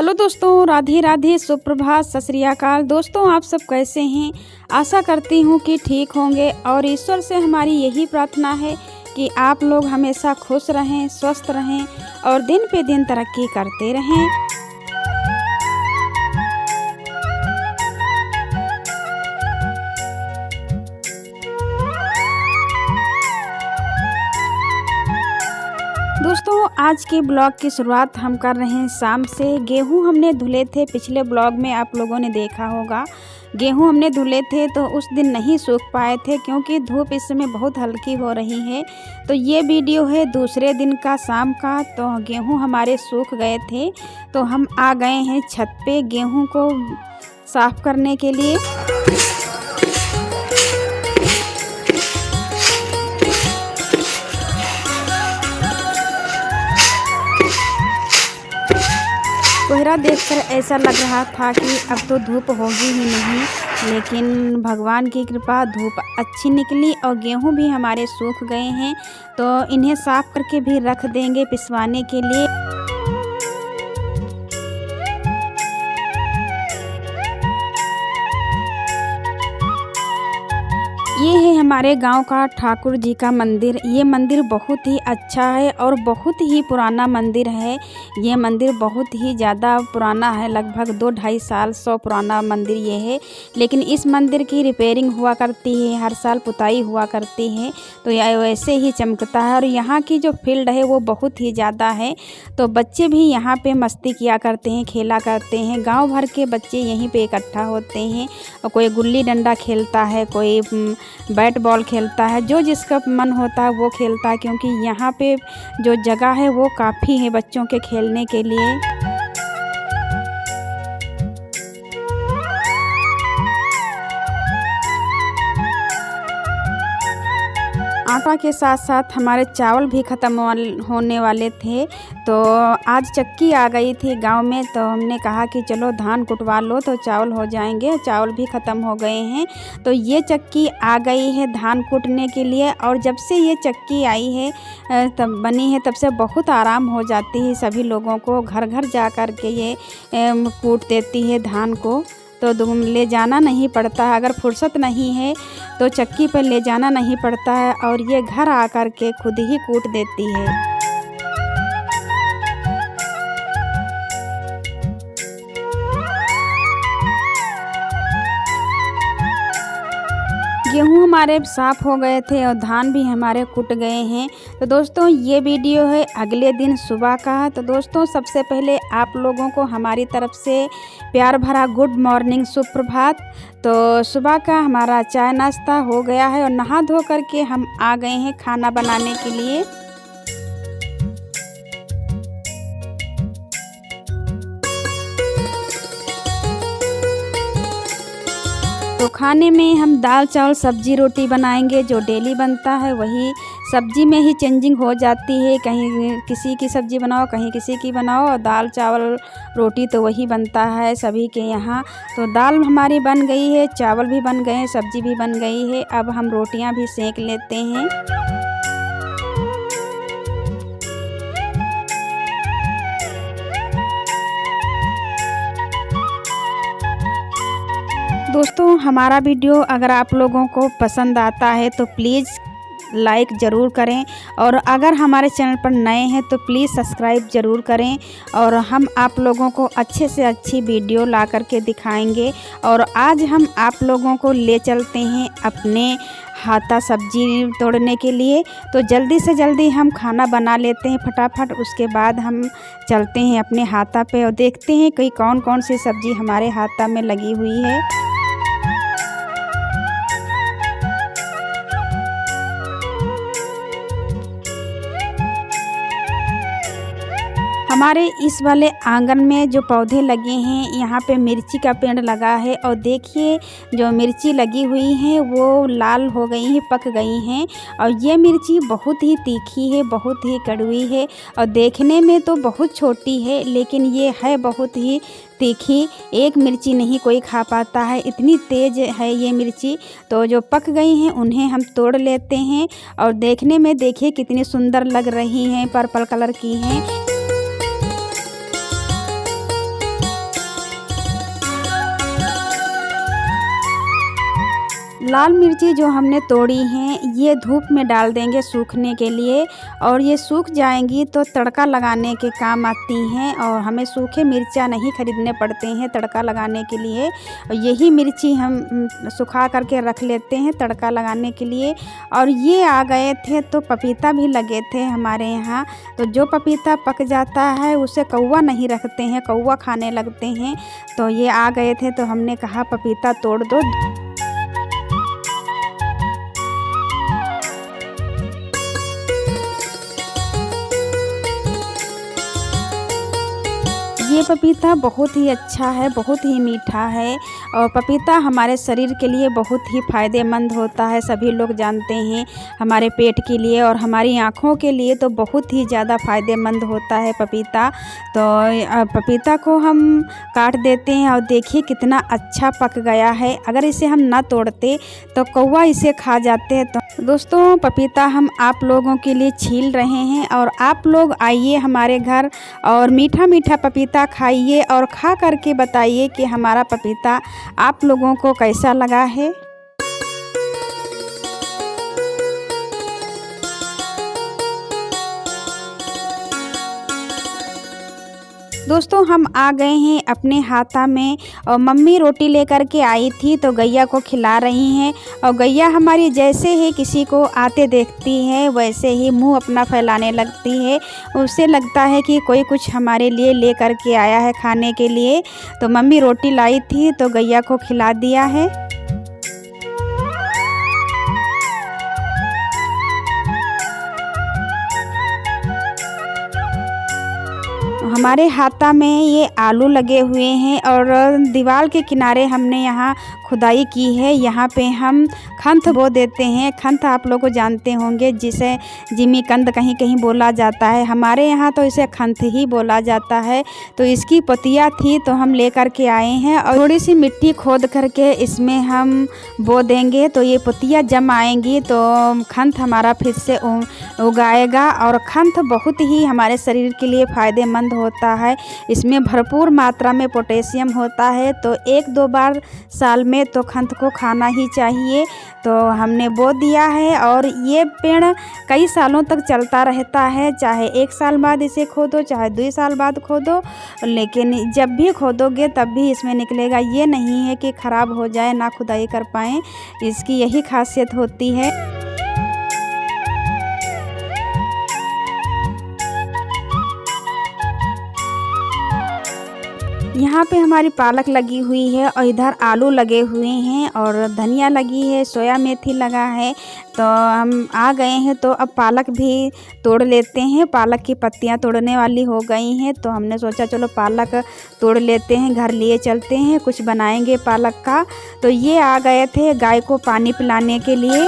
Hello दोस्तों, राधे राधे, सुप्रभात, सत श्री अकाल। दोस्तों, आप सब कैसे हैं? आशा करती हूँ कि ठीक होंगे और ईश्वर से हमारी यही प्रार्थना है कि आप लोग हमेशा खुश रहें, स्वस्थ रहें और दिन पे दिन तरक्की करते रहें। दोस्तों, आज के ब्लॉग की शुरुआत हम कर रहे हैं शाम से। गेहूं हमने धुले थे, पिछले ब्लॉग में आप लोगों ने देखा होगा। गेहूं हमने धुले थे तो उस दिन नहीं सूख पाए थे क्योंकि धूप इस समय बहुत हल्की हो रही है। तो ये वीडियो है दूसरे दिन का शाम का। तो गेहूं हमारे सूख गए थे तो हम आ गए हैं छत पे गेहूं को साफ़ करने के लिए। कोहरा देखकर ऐसा लग रहा था कि अब तो धूप होगी ही नहीं, लेकिन भगवान की कृपा धूप अच्छी निकली और गेहूं भी हमारे सूख गए हैं। तो इन्हें साफ़ करके भी रख देंगे पिसवाने के लिए। ये है हमारे गांव का ठाकुर जी का मंदिर। ये मंदिर बहुत ही अच्छा है और बहुत ही पुराना मंदिर है। ये मंदिर बहुत ही ज़्यादा पुराना है, लगभग 2-2.5 साल 100 पुराना मंदिर ये है। लेकिन इस मंदिर की रिपेयरिंग हुआ करती है, हर साल पुताई हुआ करती है, तो यह वैसे ही चमकता है। और यहाँ की जो फील्ड है वो बहुत ही ज़्यादा है, तो बच्चे भी यहाँ पे मस्ती किया करते हैं, खेला करते हैं। गाँव भर के बच्चे यहीं पर इकट्ठा होते हैं और कोई गुल्ली डंडा खेलता है, कोई बैट बॉल खेलता है, जो जिसका मन होता है वो खेलता है, क्योंकि यहाँ पे जो जगह है वो काफ़ी है बच्चों के खेलने के लिए। आटा के साथ साथ हमारे चावल भी ख़त्म होने वाले थे। तो आज चक्की आ गई थी गांव में, तो हमने कहा कि चलो धान कुटवा लो तो चावल हो जाएंगे। चावल भी ख़त्म हो गए हैं, तो ये चक्की आ गई है धान कूटने के लिए। और जब से ये चक्की आई है तब बनी है, तब से बहुत आराम हो जाती है सभी लोगों को। घर घर जा कर के ये कूट देती है धान को, तो ले जाना नहीं पड़ता है। अगर फुर्सत नहीं है तो चक्की पर ले जाना नहीं पड़ता है और ये घर आकर के खुद ही कूट देती है। गेहूँ हमारे साफ़ हो गए थे और धान भी हमारे कुट गए हैं। तो दोस्तों, ये वीडियो है अगले दिन सुबह का। तो दोस्तों, सबसे पहले आप लोगों को हमारी तरफ से प्यार भरा गुड मॉर्निंग, सुप्रभात। तो सुबह का हमारा चाय नाश्ता हो गया है और नहा धो करके हम आ गए हैं खाना बनाने के लिए। तो खाने में हम दाल चावल सब्जी रोटी बनाएंगे, जो डेली बनता है वही। सब्जी में ही चेंजिंग हो जाती है, कहीं किसी की सब्जी बनाओ, कहीं किसी की बनाओ, और दाल चावल रोटी तो वही बनता है सभी के यहाँ। तो दाल हमारी बन गई है, चावल भी बन गए हैं, सब्जी भी बन गई है। अब हम रोटियां भी सेक लेते हैं। दोस्तों, हमारा वीडियो अगर आप लोगों को पसंद आता है तो प्लीज़ लाइक ज़रूर करें, और अगर हमारे चैनल पर नए हैं तो प्लीज़ सब्सक्राइब ज़रूर करें। और हम आप लोगों को अच्छे से अच्छी वीडियो ला कर के दिखाएंगे। और आज हम आप लोगों को ले चलते हैं अपने हाथा सब्जी तोड़ने के लिए। तो जल्दी से जल्दी हम खाना बना लेते हैं फटाफट, उसके बाद हम चलते हैं अपने हाथा पे और देखते हैं कि कौन कौन सी सब्ज़ी हमारे हाथा में लगी हुई है। हमारे इस वाले आंगन में जो पौधे लगे हैं, यहाँ पे मिर्ची का पेड़ लगा है। और देखिए, जो मिर्ची लगी हुई है वो लाल हो गई हैं, पक गई हैं। और ये मिर्ची बहुत ही तीखी है, बहुत ही कड़वी है, और देखने में तो बहुत छोटी है लेकिन ये है बहुत ही तीखी। एक मिर्ची नहीं कोई खा पाता है, इतनी तेज़ है ये मिर्ची। तो जो पक गई हैं उन्हें हम तोड़ लेते हैं, और देखने में देखिए कितनी सुंदर लग रही हैं, पर्पल कलर की हैं। लाल मिर्ची जो हमने तोड़ी हैं ये धूप में डाल देंगे सूखने के लिए, और ये सूख जाएंगी तो तड़का लगाने के काम आती हैं। और हमें सूखे मिर्चा नहीं खरीदने पड़ते हैं तड़का लगाने के लिए। और यही मिर्ची हम सुखा करके रख लेते हैं तड़का लगाने के लिए। और ये आ गए थे तो पपीता भी लगे थे हमारे यहाँ। तो जो पपीता पक जाता है उसे कौवा नहीं रखते हैं, कौवा खाने लगते हैं। तो ये आ गए थे तो हमने कहा पपीता तोड़ दो। ये पपीता बहुत ही अच्छा है, बहुत ही मीठा है। और पपीता हमारे शरीर के लिए बहुत ही फ़ायदेमंद होता है, सभी लोग जानते हैं। हमारे पेट के लिए और हमारी आँखों के लिए तो बहुत ही ज़्यादा फ़ायदेमंद होता है पपीता। तो पपीता को हम काट देते हैं और देखिए कितना अच्छा पक गया है। अगर इसे हम ना तोड़ते तो कौवा इसे खा जाते हैं। तो दोस्तों पपीता हम आप लोगों के लिए छील रहे हैं, और आप लोग आइए हमारे घर और मीठा मीठा पपीता खाइए और खा करके बताइए कि हमारा पपीता आप लोगों को कैसा लगा है। दोस्तों हम आ गए हैं अपने हाथा में, और मम्मी रोटी लेकर के आई थी तो गैया को खिला रही हैं। और गैया हमारी जैसे ही किसी को आते देखती है वैसे ही मुंह अपना फैलाने लगती है। उसे लगता है कि कोई कुछ हमारे लिए ले करके आया है खाने के लिए। तो मम्मी रोटी लाई थी तो गैया को खिला दिया है। हमारे हाथा में ये आलू लगे हुए हैं, और दीवार के किनारे हमने यहाँ खुदाई की है। यहाँ पे हम खंत बो देते हैं। खंत आप लोग को जानते होंगे, जिसे जिमीकंद कहीं कहीं बोला जाता है। हमारे यहाँ तो इसे खंत ही बोला जाता है। तो इसकी पतिया थी तो हम लेकर के आए हैं, और थोड़ी सी मिट्टी खोद करके इसमें हम बो देंगे तो ये पतिया जम आएंगी तो खंत हमारा फिर से उगाएगा। और खंत बहुत ही हमारे शरीर के लिए फ़ायदेमंद होता है। इसमें भरपूर मात्रा में पोटेशियम होता है। तो 1-2 बार साल में तो खंत को खाना ही चाहिए। तो हमने बो दिया है, और ये पेड़ कई सालों तक चलता रहता है। चाहे 1 साल बाद इसे खोदो, चाहे 2 साल बाद खोदो, लेकिन जब भी खोदोगे तब भी इसमें निकलेगा। ये नहीं है कि ख़राब हो जाए ना खुदाई कर पाएँ, इसकी यही खासियत होती है। यहाँ पे हमारी पालक लगी हुई है, और इधर आलू लगे हुए हैं, और धनिया लगी है, सोया मेथी लगा है। तो हम आ गए हैं तो अब पालक भी तोड़ लेते हैं। पालक की पत्तियाँ तोड़ने वाली हो गई हैं, तो हमने सोचा चलो पालक तोड़ लेते हैं, घर लिए चलते हैं, कुछ बनाएंगे पालक का। तो ये आ गए थे गाय को पानी पिलाने के लिए।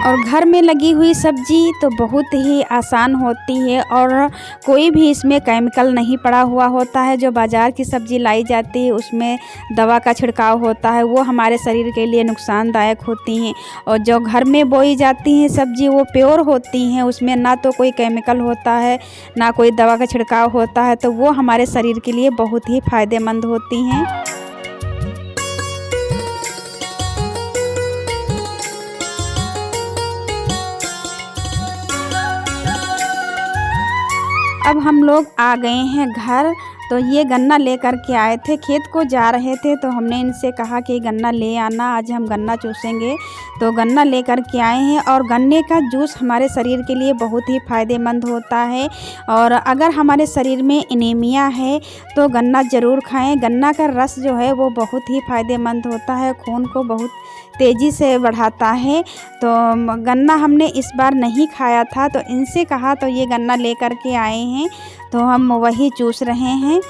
और घर में लगी हुई सब्ज़ी तो बहुत ही आसान होती है, और कोई भी इसमें केमिकल नहीं पड़ा हुआ होता है। जो बाज़ार की सब्ज़ी लाई जाती है उसमें दवा का छिड़काव होता है, वो हमारे शरीर के लिए नुकसानदायक होती हैं। और जो घर में बोई जाती हैं सब्ज़ी वो प्योर होती हैं, उसमें ना तो कोई केमिकल होता है ना कोई दवा का छिड़काव होता है। तो वो हमारे शरीर के लिए बहुत ही फ़ायदेमंद होती हैं। अब हम लोग आ गए हैं घर। तो ये गन्ना लेकर के आए थे, खेत को जा रहे थे तो हमने इनसे कहा कि गन्ना ले आना, आज हम गन्ना चूसेंगे। तो गन्ना लेकर के आए हैं, और गन्ने का जूस हमारे शरीर के लिए बहुत ही फ़ायदेमंद होता है। और अगर हमारे शरीर में एनीमिया है तो गन्ना ज़रूर खाएं। गन्ना का रस जो है वो बहुत ही फ़ायदेमंद होता है, खून को बहुत तेज़ी से बढ़ाता है। तो गन्ना हमने इस बार नहीं खाया था, तो इनसे कहा तो ये गन्ना लेकर के आए हैं, तो हम वही चूस रहे हैं।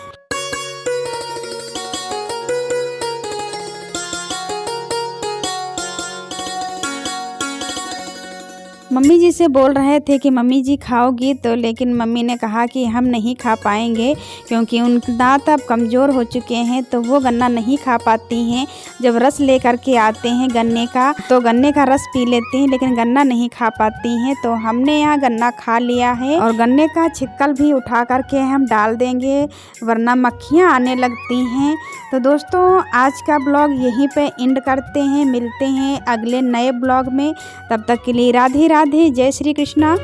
मम्मी जी से बोल रहे थे कि मम्मी जी खाओगी, तो लेकिन मम्मी ने कहा कि हम नहीं खा पाएंगे क्योंकि उनके दांत अब कमज़ोर हो चुके हैं, तो वो गन्ना नहीं खा पाती हैं। जब रस लेकर के आते हैं गन्ने का तो गन्ने का रस पी लेती हैं, लेकिन गन्ना नहीं खा पाती हैं। तो हमने यहाँ गन्ना खा लिया है और गन्ने का छिक्कल भी उठा करके हम डाल देंगे, वरना मक्खियाँ आने लगती हैं। तो दोस्तों आज का ब्लॉग यहीं पे एंड करते हैं, मिलते हैं अगले नए ब्लॉग में। तब तक के लिए राधे राधे, जय श्री कृष्णा।